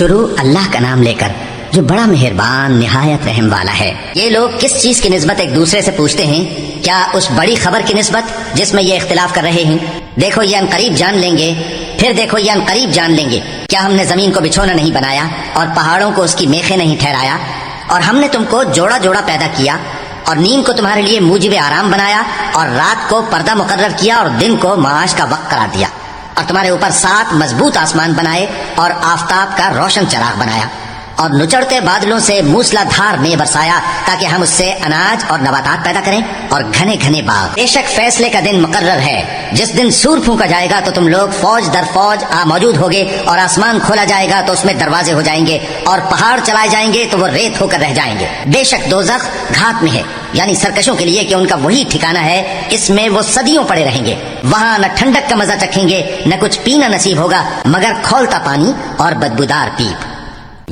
شروع اللہ کا نام لے کر جو بڑا مہربان نہایت رحم والا ہے۔ یہ لوگ کس چیز کی نسبت ایک دوسرے سے پوچھتے ہیں؟ کیا اس بڑی خبر کی نسبت جس میں یہ اختلاف کر رہے ہیں؟ دیکھو یہ عنقریب جان لیں گے، پھر دیکھو یہ عنقریب جان لیں گے۔ کیا ہم نے زمین کو بچھونا نہیں بنایا اور پہاڑوں کو اس کی میخیں نہیں ٹھہرایا؟ اور ہم نے تم کو جوڑا جوڑا پیدا کیا اور نیند کو تمہارے لیے موجب آرام بنایا اور رات کو پردہ مقرر کیا اور دن کو معاش کا وقت قرار دیا، اور تمہارے اوپر 7 مضبوط آسمان بنائے اور آفتاب کا روشن چراغ بنایا، اور نچڑتے بادلوں سے موسلا دھار میں برسایا تاکہ ہم اس سے اناج اور نباتات پیدا کریں اور گھنے گھنے باغ۔ بے شک فیصلے کا دن مقرر ہے، جس دن سور پھونکا جائے گا تو تم لوگ فوج در فوج موجود ہوگے، اور آسمان کھولا جائے گا تو اس میں دروازے ہو جائیں گے، اور پہاڑ چلائے جائیں گے تو وہ ریت ہو کر رہ جائیں گے۔ بے شک دوزخ گھات میں ہے، یعنی سرکشوں کے لیے کہ ان کا وہی ٹھکانہ ہے، اس میں وہ صدیوں پڑے رہیں گے۔ وہاں نہ ٹھنڈک کا مزہ چکھیں گے، نہ کچھ پینا نصیب ہوگا مگر کھولتا پانی اور بدبودار پیپ۔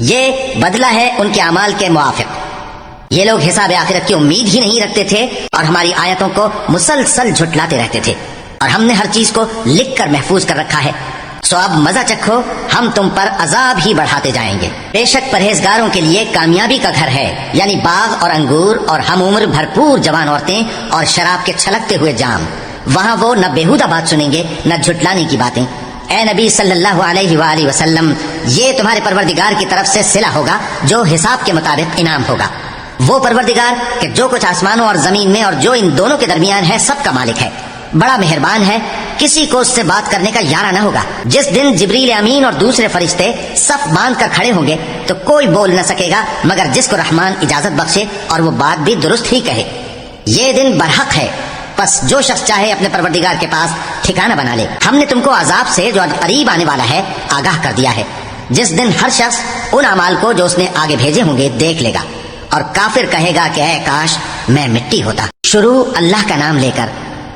یہ بدلہ ہے ان کے اعمال کے موافق۔ یہ لوگ حساب آخرت کی امید ہی نہیں رکھتے تھے اور ہماری آیتوں کو مسلسل جھٹلاتے رہتے تھے، اور ہم نے ہر چیز کو لکھ کر محفوظ کر رکھا ہے۔ سو اب مزہ چکھو، ہم تم پر عذاب ہی بڑھاتے جائیں گے۔ بے شک پرہیزگاروں کے لیے کامیابی کا گھر ہے، یعنی باغ اور انگور اور ہم عمر بھرپور جوان عورتیں اور شراب کے چھلکتے ہوئے جام۔ وہاں وہ نہ بیہودہ بات سنیں گے نہ جھٹلانے کی باتیں۔ اے نبی صلی اللہ علیہ وآلہ وسلم، یہ تمہارے پروردگار کی طرف سے صلہ ہوگا جو حساب کے مطابق انعام ہوگا۔ وہ پروردگار کہ جو کچھ آسمانوں اور زمین میں اور جو ان دونوں کے درمیان ہے سب کا مالک ہے، بڑا مہربان ہے، کسی کو اس سے بات کرنے کا یارہ نہ ہوگا۔ جس دن جبریل امین اور دوسرے فرشتے صف باندھ کر کھڑے ہوں گے تو کوئی بول نہ سکے گا مگر جس کو رحمان اجازت بخشے اور وہ بات بھی درست ہی کہے۔ یہ دن برحق ہے، بس جو شخص چاہے اپنے پروردگار کے پاس ٹھکانہ بنا لے۔ ہم نے تم کو عذاب سے جو قریب آنے والا ہے آگاہ کر دیا ہے، جس دن ہر شخص ان اعمال کو جو اس نے آگے بھیجے ہوں گے دیکھ لے گا، اور کافر کہے گا کہ اے کاش میں مٹی ہوتا۔ شروع اللہ کا نام لے کر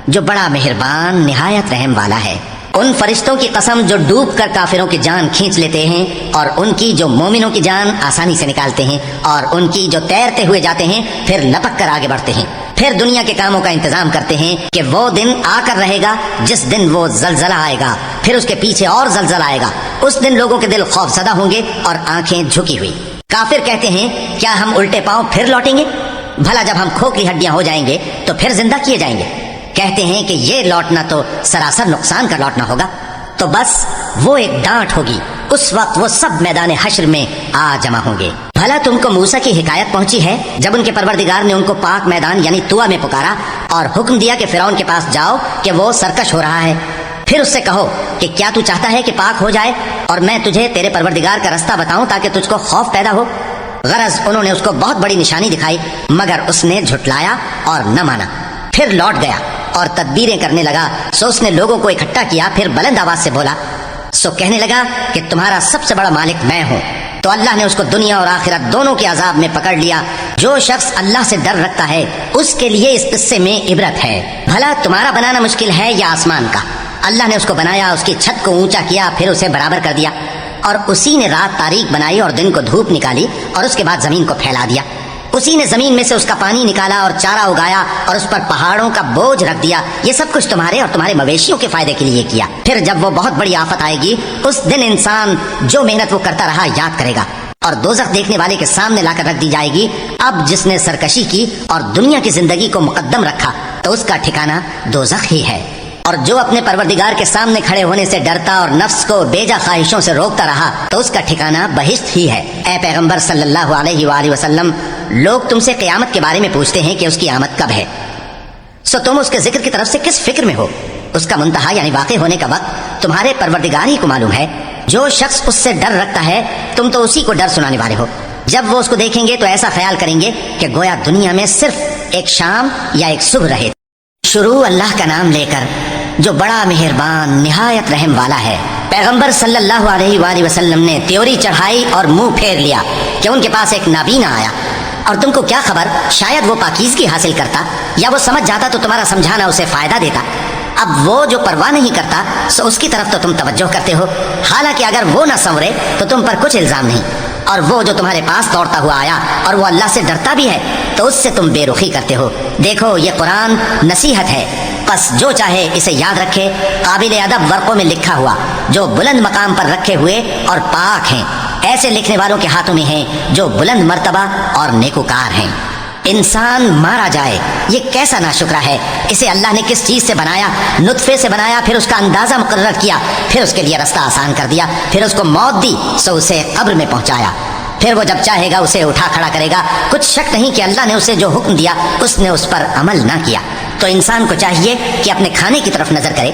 جو بڑا مہربان نہایت رحم والا ہے۔ ان فرشتوں کی قسم جو ڈوب کر کافروں کی جان کھینچ لیتے ہیں، اور ان کی جو مومنوں کی جان آسانی سے نکالتے ہیں، اور ان کی جو تیرتے ہوئے جاتے ہیں پھر لپک کر آگے بڑھتے ہیں، پھر دنیا کے کاموں کا انتظام کرتے ہیں کہ وہ دن آ کر رہے گا جس دن وہ زلزلہ آئے گا، پھر اس کے پیچھے اور زلزلہ آئے گا۔ اس دن لوگوں کے دل خوف زدہ ہوں گے اور آنکھیں جھکی ہوئی۔ کافر کہتے ہیں کیا ہم الٹے پاؤں پھر لوٹیں گے؟ بھلا جب ہم کھوکھلی ہڈیاں ہو جائیں گے تو پھر زندہ کیے جائیں گے؟ کہتے ہیں کہ یہ لوٹنا تو سراسر نقصان کا لوٹنا ہوگا۔ تو بس وہ ایک ڈانٹ ہوگی، اس وقت وہ سب میدان حشر میں آ جمع ہوں گے۔ بھلا تم کو موسیٰ کی حکایت پہنچی ہے جب ان کے پروردگار نے ان کو پاک میدان یعنی طویٰ میں پکارا اور حکم دیا کہ فرعون کے پاس جاؤ کہ وہ سرکش ہو رہا ہے، پھر اس سے کہو کہ کیا تو چاہتا ہے کہ پاک ہو جائے اور میں تجھے تیرے پروردگار کا رستہ بتاؤں تاکہ تجھ کو خوف پیدا ہو؟ غرض انہوں نے اس کو بہت بڑی نشانی دکھائی مگر اس نے جھٹلایا اور نہ مانا، پھر لوٹ گیا اور تدبیریں کرنے لگا۔ سو اس نے لوگوں کو اکٹھا کیا، پھر بلند آواز سے بولا، سو کہنے لگا کہ تمہارا سب سے بڑا مالک میں ہوں۔ تو اللہ نے اس کو دنیا اور آخرت دونوں کے عذاب میں پکڑ لیا۔ جو شخص اللہ سے ڈر رکھتا ہے اس کے لیے اس قصے میں عبرت ہے۔ بھلا تمہارا بنانا مشکل ہے یا آسمان کا؟ اللہ نے اس کو بنایا، اس کی چھت کو اونچا کیا، پھر اسے برابر کر دیا، اور اسی نے رات تاریک بنائی اور دن کو دھوپ نکالی، اور اس کے بعد زمین کو پھیلا دیا۔ اسی نے زمین میں سے اس کا پانی نکالا اور چارہ اگایا اور اس پر پہاڑوں کا بوجھ رکھ دیا۔ یہ سب کچھ تمہارے اور تمہارے مویشیوں کے فائدے کے لیے کیا۔ پھر جب وہ بہت بڑی آفت آئے گی اس دن انسان جو محنت وہ کرتا رہا یاد کرے گا، اور دوزخ دیکھنے والے کے سامنے لا کر رکھ دی جائے گی۔ اب جس نے سرکشی کی اور دنیا کی زندگی کو مقدم رکھا تو اس کا ٹھکانہ دوزخ ہی ہے، اور جو اپنے پروردگار کے سامنے کھڑے ہونے سے ڈرتا اور نفس کو بیجا خواہشوں سے روکتا رہا تو اس کا ٹھکانہ بہشت ہی ہے۔ اے پیغمبر صلی اللہ علیہ وآلہ وسلم، لوگ تم سے قیامت کے بارے میں پوچھتے ہیں کہ اس کی آمد کب ہے، سو تم اس کے ذکر کی طرف سے کس فکر میں ہو؟ اس کا منتہا یعنی واقع ہونے کا وقت تمہارے پروردگار ہی کو معلوم ہے۔ جو شخص اس سے ڈر رکھتا ہے تم تو اسی کو ڈر سنانے والے ہو۔ جب وہ اس کو دیکھیں گے تو ایسا خیال کریں گے کہ گویا دنیا میں صرف ایک شام یا ایک صبح رہے۔ شروع اللہ کا نام لے کر جو بڑا مہربان نہایت رحم والا ہے۔ پیغمبر صلی اللہ علیہ وآلہ وسلم نے تیوری چڑھائی اور منہ پھیر لیا کہ ان کے پاس ایک نابینا آیا، اور تم کو کیا خبر، شاید وہ پاکیزگی حاصل کرتا یا وہ سمجھ جاتا تو تمہارا سمجھانا اسے فائدہ دیتا۔ اب وہ جو پرواہ نہیں کرتا سو اس کی طرف تو تم توجہ کرتے ہو، حالانکہ اگر وہ نہ سنورے تو تم پر کچھ الزام نہیں۔ اور وہ جو تمہارے پاس دوڑتا ہوا آیا اور وہ اللہ سے ڈرتا بھی ہے تو اس سے تم بے رخی کرتے ہو۔ دیکھو یہ قرآن نصیحت ہے، بس جو چاہے اسے یاد رکھے۔ قابل ادب ورقوں میں لکھا ہوا جو بلند مقام پر رکھے ہوئے اور پاک ہیں، ایسے ایسے لکھنے والوں کے ہاتھوں میں ہیں جو بلند مرتبہ اور نیکوکار ہیں۔ انسان مارا جائے، یہ کیسا ناشکرا ہے۔ اسے اللہ نے کس چیز سے بنایا؟ نطفے سے بنایا، پھر اس کا اندازہ مقرر کیا، پھر اس کے لیے رستہ آسان کر دیا، پھر اس کو موت دی سو اسے قبر میں پہنچایا، پھر وہ جب چاہے گا اسے اٹھا کھڑا کرے گا۔ کچھ شک نہیں کہ اللہ نے اسے جو حکم دیا اس نے اس پر عمل نہ کیا۔ تو انسان کو چاہیے کہ اپنے کھانے کی طرف نظر کرے۔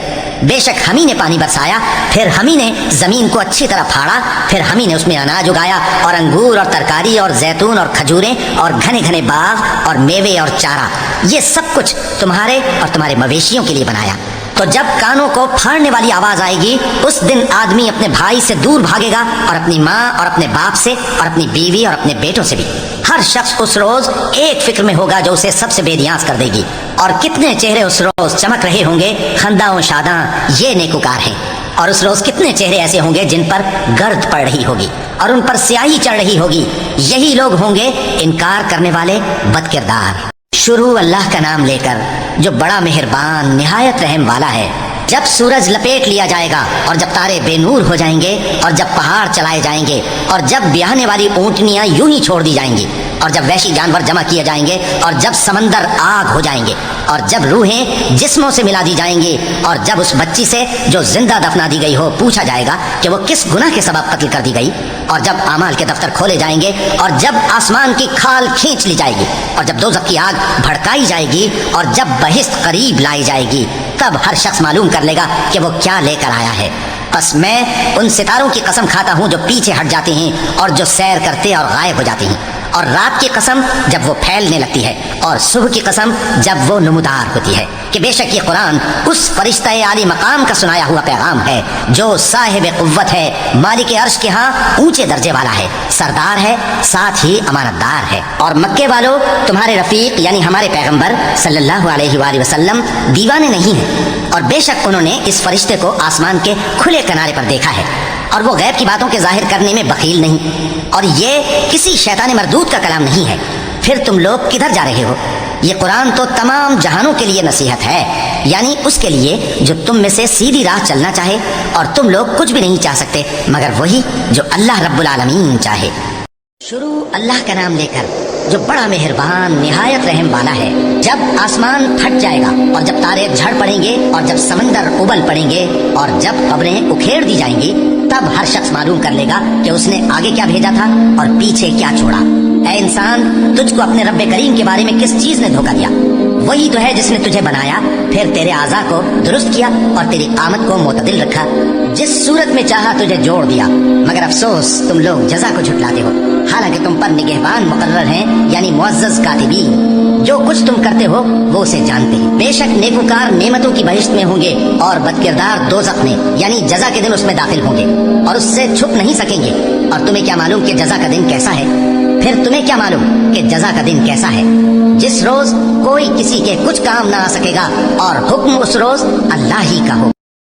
بے شک ہم ہی نے پانی برسایا، پھر ہم ہی نے زمین کو اچھی طرح پھاڑا، پھر ہم ہی نے اس میں اناج اگایا اور انگور اور ترکاری اور زیتون اور کھجوریں اور گھنے گھنے باغ اور میوے اور چارہ، یہ سب کچھ تمہارے اور تمہارے مویشیوں کے لیے بنایا۔ تو جب کانوں کو پھاڑنے والی آواز آئے گی اس دن آدمی اپنے بھائی سے دور بھاگے گا، اور اپنی ماں اور اپنے باپ سے اور اپنی بیوی اور اپنے بیٹوں سے بھی۔ ہر شخص اس روز ایک فکر میں ہوگا جو اسے سب سے بے نیاز کر دے گی۔ اور کتنے چہرے اس روز چمک رہے ہوں گے، خنداں و شاداں، یہ نیکوکار ہیں۔ اور اس روز کتنے چہرے ایسے ہوں گے جن پر گرد پڑ رہی ہوگی اور ان پر سیاہی چڑھ رہی ہوگی، یہی لوگ ہوں گے انکار کرنے والے بد کردار۔ شروع اللہ کا نام لے کر جو بڑا مہربان نہایت رحم والا ہے۔ جب سورج لپیٹ لیا جائے گا اور جب تارے بے نور ہو جائیں گے اور جب پہاڑ چلائے جائیں گے اور جب بیاہنے والی اونٹنیاں یوں ہی چھوڑ دی جائیں گی اور جب وحشی جانور جمع کیے جائیں گے اور جب سمندر آگ ہو جائیں گے اور جب روحیں جسموں سے ملا دی جائیں گی اور جب اس بچی سے جو زندہ دفنا دی گئی ہو پوچھا جائے گا کہ وہ کس گناہ کے سبب قتل کر دی گئی، اور جب اعمال کے دفتر کھولے جائیں گے اور جب آسمان کی کھال کھینچ لی جائے گی اور جب دوزخ کی آگ بھڑکائی جائے گی اور جب بہشت قریب لائی جائے گی، تب ہر شخص معلوم کر لے گا کہ وہ کیا لے کر آیا ہے۔ بس میں ان ستاروں کی قسم کھاتا ہوں جو پیچھے ہٹ جاتے ہیں اور جو سیر کرتے اور غائب ہو جاتے ہیں، اور رات کی قسم جب وہ پھیلنے لگتی ہے، اور صبح کی قسم جب وہ نمودار ہوتی ہے، کہ بے شک یہ قرآن اس فرشتہ عالی مقام کا سنایا ہوا پیغام ہے جو صاحب قوت ہے، مالک عرش کے ہاں اونچے درجے والا ہے، سردار ہے، ساتھ ہی امانت دار ہے۔ اور مکے والوں، تمہارے رفیق یعنی ہمارے پیغمبر صلی اللہ علیہ وآلہ وسلم دیوانے نہیں ہیں، اور بے شک انہوں نے اس فرشتے کو آسمان کے کھلے کنارے پر دیکھا ہے، اور وہ غیب کی باتوں کے ظاہر کرنے میں بخیل نہیں، اور یہ کسی شیطان مردود کا کلام نہیں ہے۔ پھر تم لوگ کدھر جا رہے ہو؟ یہ قرآن تو تمام جہانوں کے لیے نصیحت ہے، یعنی اس کے لیے جو تم میں سے سیدھی راہ چلنا چاہے، اور تم لوگ کچھ بھی نہیں چاہ سکتے مگر وہی جو اللہ رب العالمین چاہے۔ شروع اللہ کا نام لے کر جو بڑا مہربان نہایت رحم والا ہے۔ جب آسمان پھٹ جائے گا اور جب تارے جھڑ پڑیں گے اور جب سمندر ابل پڑیں گے اور جب قبریں اکھیڑ دی جائیں گی، تب ہر شخص معلوم کر لے گا کہ اس نے آگے کیا بھیجا تھا اور پیچھے کیا چھوڑا۔ اے انسان، تجھ کو اپنے رب کریم کے بارے میں کس چیز نے دھوکہ دیا؟ وہی تو ہے جس نے تجھے بنایا، پھر تیرے اعضاء کو درست کیا اور تیری قامت کو معتدل رکھا، جس صورت میں چاہا تجھے جوڑ دیا، مگر افسوس تم لوگ جزا کو جھٹلاتے ہو، حالانکہ تم پر نگہبان مقرر ہیں، یعنی معزز کاتبین، جو کچھ تم کرتے ہو وہ اسے جانتے ہیں۔ بے شک نیکوکار نعمتوں کی بہشت میں ہوں گے اور بدکردار دوزخ میں، یعنی جزا کے دن اس میں داخل ہوں گے اور اس سے چھپ نہیں سکیں گے۔ اور تمہیں کیا معلوم کہ جزا کا دن کیسا ہے؟ پھر تمہیں کیا معلوم کہ جزا کا دن کیسا ہے؟ جس روز کوئی کسی کے کچھ کام نہ آ سکے گا اور حکم اس روز اللہ ہی کا ہو۔